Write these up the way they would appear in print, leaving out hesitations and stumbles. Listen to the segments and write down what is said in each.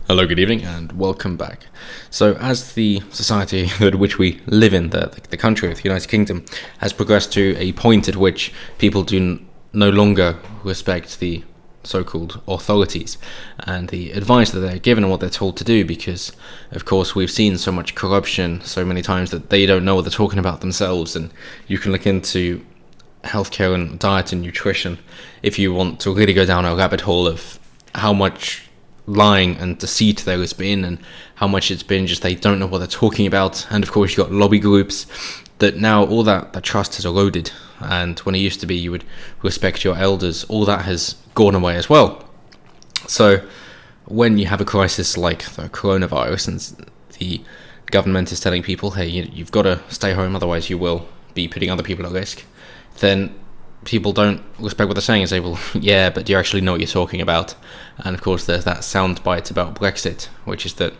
Hello, good evening, and welcome back. So, as the society at which we live in, the country of the United Kingdom, has progressed to a point at which people do no longer respect the so-called authorities and the advice that they're given and what they're told to do, because, of course, we've seen so much corruption so many times that they don't know what they're talking about themselves. And you can look into healthcare and diet and nutrition if you want to really go down a rabbit hole of how much lying and deceit there has been, and how much it's been just they don't know what they're talking about. And of course, you've got lobby groups that now all that trust has eroded, and when it used to be you would respect your elders, all that has gone away as well. So when you have a crisis like the coronavirus and the government is telling people, hey, you've got to stay home, otherwise you will be putting other people at risk, then people don't respect what they're saying and say, well, yeah, but do you actually know what you're talking about? And of course, there's that soundbite about Brexit, which is that,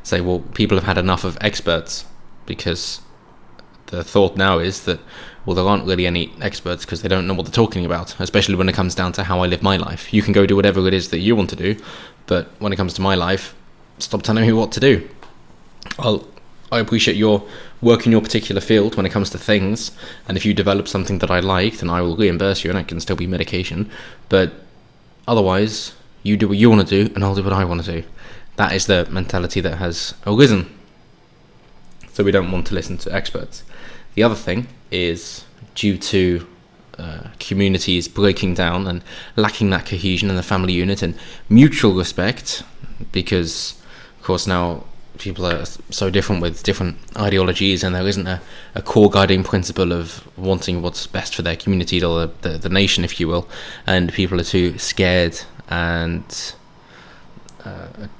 say, well, people have had enough of experts, because the thought now is that, well, there aren't really any experts because they don't know what they're talking about, especially when it comes down to how I live my life. You can go do whatever it is that you want to do, but when it comes to my life, stop telling me what to do. I appreciate your work in your particular field when it comes to things, and if you develop something that I like, then I will reimburse you, and it can still be medication. But otherwise, you do what you want to do, and I'll do what I want to do. That is the mentality that has arisen. So we don't want to listen to experts. The other thing is due to communities breaking down and lacking that cohesion in the family unit and mutual respect, because, of course, now people are so different with different ideologies, and there isn't a core guiding principle of wanting what's best for their community or the nation, if you will, and people are too scared and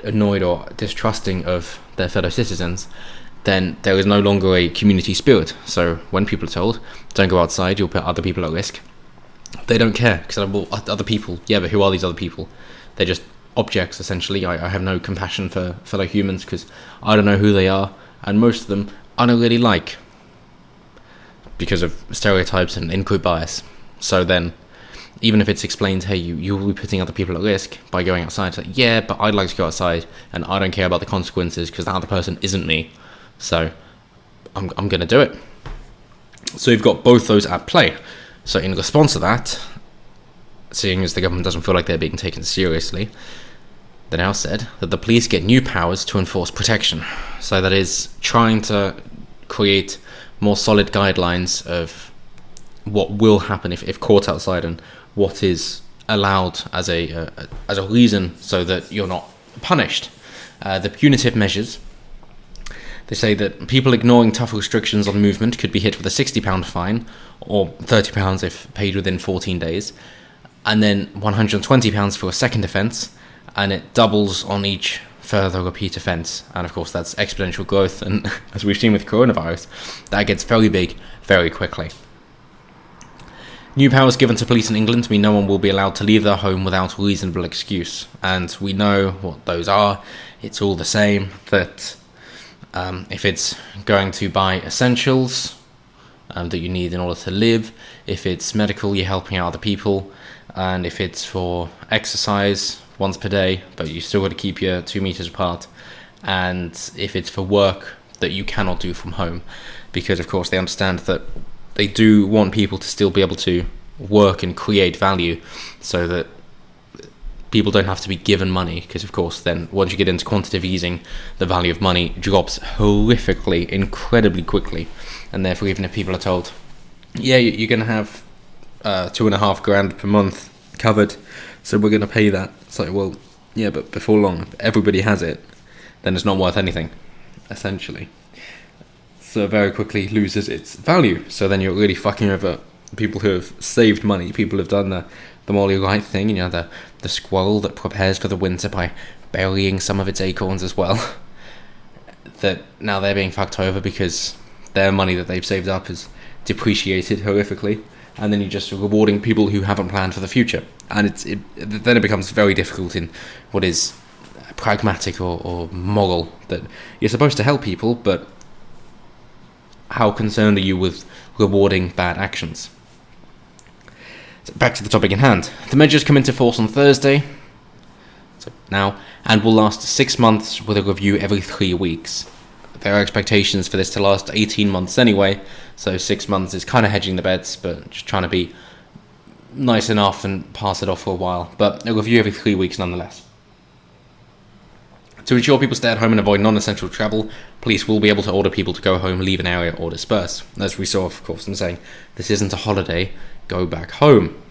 annoyed or distrusting of their fellow citizens, then there is no longer a community spirit. So when people are told, don't go outside, you'll put other people at risk, they don't care, because, well, other people, yeah, but who are these other people? They're just objects, essentially. I have no compassion for fellow humans because I don't know who they are, and most of them I don't really like because of stereotypes and in-group bias. So then, even if it's explained, hey, you will be putting other people at risk by going outside, it's like, yeah, but I'd like to go outside and I don't care about the consequences because that other person isn't me, so I'm going to do it. So you've got both those at play. So in response to that, seeing as the government doesn't feel like they're being taken seriously, they now said that the police get new powers to enforce protection. So that is trying to create more solid guidelines of what will happen if caught outside, and what is allowed as a reason so that you're not punished. The punitive measures, they say that people ignoring tough restrictions on movement could be hit with a £60 fine, or £30 if paid within 14 days, and then £120 for a second offence, and it doubles on each further repeat offence. And of course, that's exponential growth, and as we've seen with coronavirus, that gets very big very quickly. New powers given to police in England mean no one will be allowed to leave their home without reasonable excuse, and we know what those are. It's all the same, that if it's going to buy essentials that you need in order to live, if it's medical, you're helping out other people, and if it's for exercise once per day, but you still got to keep your 2 meters apart, and if it's for work that you cannot do from home, because of course they understand that they do want people to still be able to work and create value, so that people don't have to be given money, because of course then once you get into quantitative easing, the value of money drops horrifically, incredibly quickly, and therefore even if people are told, yeah, you're going to have $2,500 per month covered, so we're going to pay that. It's like, well, yeah, but before long, if everybody has it, then it's not worth anything, essentially. So very quickly loses its value. So then you're really fucking over people who have saved money, people who have done the morally right thing, the squirrel that prepares for the winter by burying some of its acorns as well, that now they're being fucked over because their money that they've saved up is depreciated horrifically. And then you're just rewarding people who haven't planned for the future. And then it becomes very difficult in what is pragmatic or moral, that you're supposed to help people, but how concerned are you with rewarding bad actions? So back to the topic in hand. The measures come into force on Thursday. So now, and will last 6 months with a review every 3 weeks. There are expectations for this to last 18 months anyway, so 6 months is kind of hedging the bets, but just trying to be nice enough and pass it off for a while. But a review every 3 weeks nonetheless. To ensure people stay at home and avoid non-essential travel, police will be able to order people to go home, leave an area, or disperse. As we saw, of course, in saying, this isn't a holiday, go back home.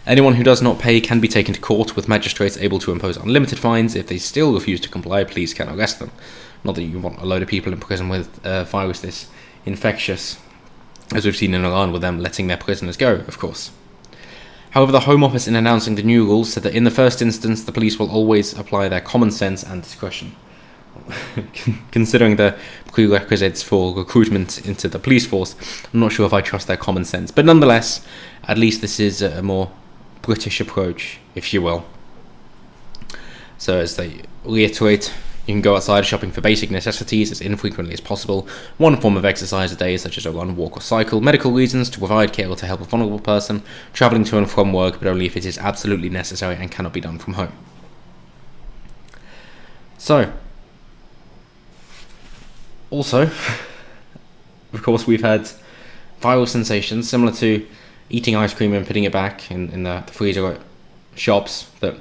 Anyone who does not pay can be taken to court, with magistrates able to impose unlimited fines. If they still refuse to comply, police can arrest them. Not that you want a load of people in prison with a virus this infectious, as we've seen in Iran with them letting their prisoners go, of course. However, the Home Office, in announcing the new rules, said that in the first instance, the police will always apply their common sense and discretion. Considering the prerequisites for recruitment into the police force, I'm not sure if I trust their common sense. But nonetheless, at least this is a more British approach, if you will. So as they reiterate, you can go outside shopping for basic necessities as infrequently as possible. One form of exercise a day, such as a run, walk or cycle. Medical reasons, to provide care or to help a vulnerable person. Travelling to and from work, but only if it is absolutely necessary and cannot be done from home. So, also, of course, we've had viral sensations similar to eating ice cream and putting it back in the freezer at shops that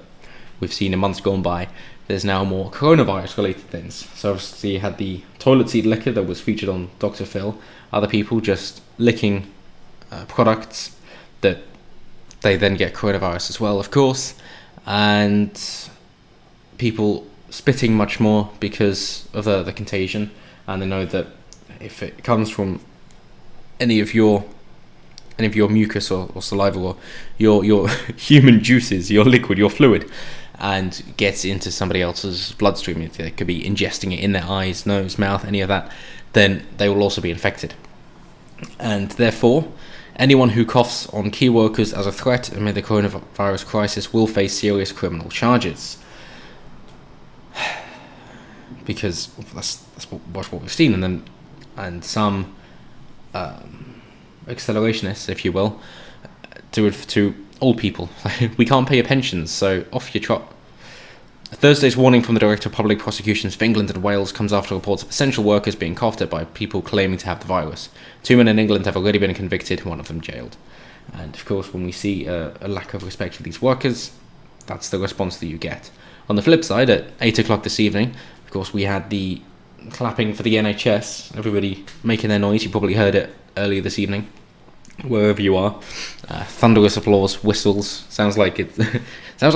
we've seen in months gone by. There's now more coronavirus related things. So obviously you had the toilet seat liquor that was featured on Dr. Phil. Other people just licking products that they then get coronavirus as well, of course. And people spitting much more because of the contagion. And they know that if it comes from any of your mucus or saliva or your human juices, your liquid, your fluid, and gets into somebody else's bloodstream, if they could be ingesting it in their eyes, nose, mouth, any of that, then they will also be infected. And therefore, anyone who coughs on key workers as a threat amid the coronavirus crisis will face serious criminal charges. Because that's what we've seen, and some accelerationists, if you will, do it to old people. We can't pay your pensions, so off you trot. Thursday's warning from the Director of Public Prosecutions for England and Wales comes after reports of essential workers being coughed at by people claiming to have the virus. 2 men in England have already been convicted, one of them jailed. And of course, when we see a lack of respect for these workers, that's the response that you get. On the flip side, at 8 o'clock this evening, of course, we had the clapping for the NHS, everybody making their noise. You probably heard it earlier this evening, wherever you are. Thunderous applause, whistles. Sounds like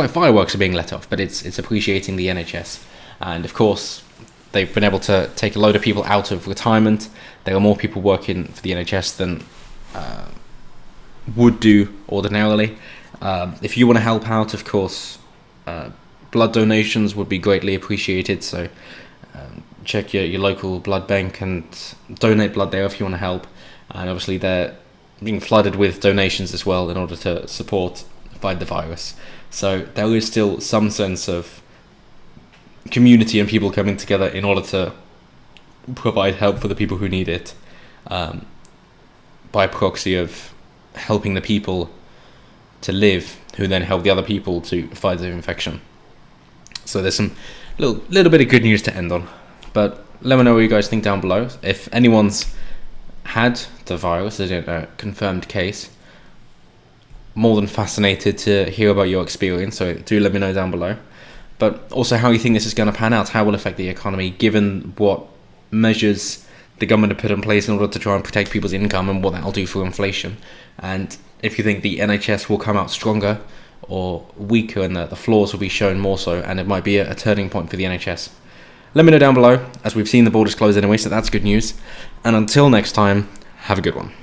fireworks are being let off, but it's appreciating the NHS. And of course, they've been able to take a load of people out of retirement. There are more people working for the NHS than would do ordinarily. If you want to help out, of course, blood donations would be greatly appreciated. So check your local blood bank and donate blood there if you want to help. And obviously they're being flooded with donations as well in order to fight the virus. So there is still some sense of community and people coming together in order to provide help for the people who need it, by proxy of helping the people to live, who then help the other people to fight the infection. So there's some little bit of good news to end on. But let me know what you guys think down below. If anyone's had the virus, as in a confirmed case, more than fascinated to hear about your experience, so do let me know down below. But also how you think this is going to pan out, how it will affect the economy, given what measures the government have put in place in order to try and protect people's income, and what that'll do for inflation. And if you think the NHS will come out stronger or weaker, and the flaws will be shown more so, and it might be a turning point for the NHS. Let me know down below, as we've seen the borders closed anyway, so that's good news. And until next time, have a good one.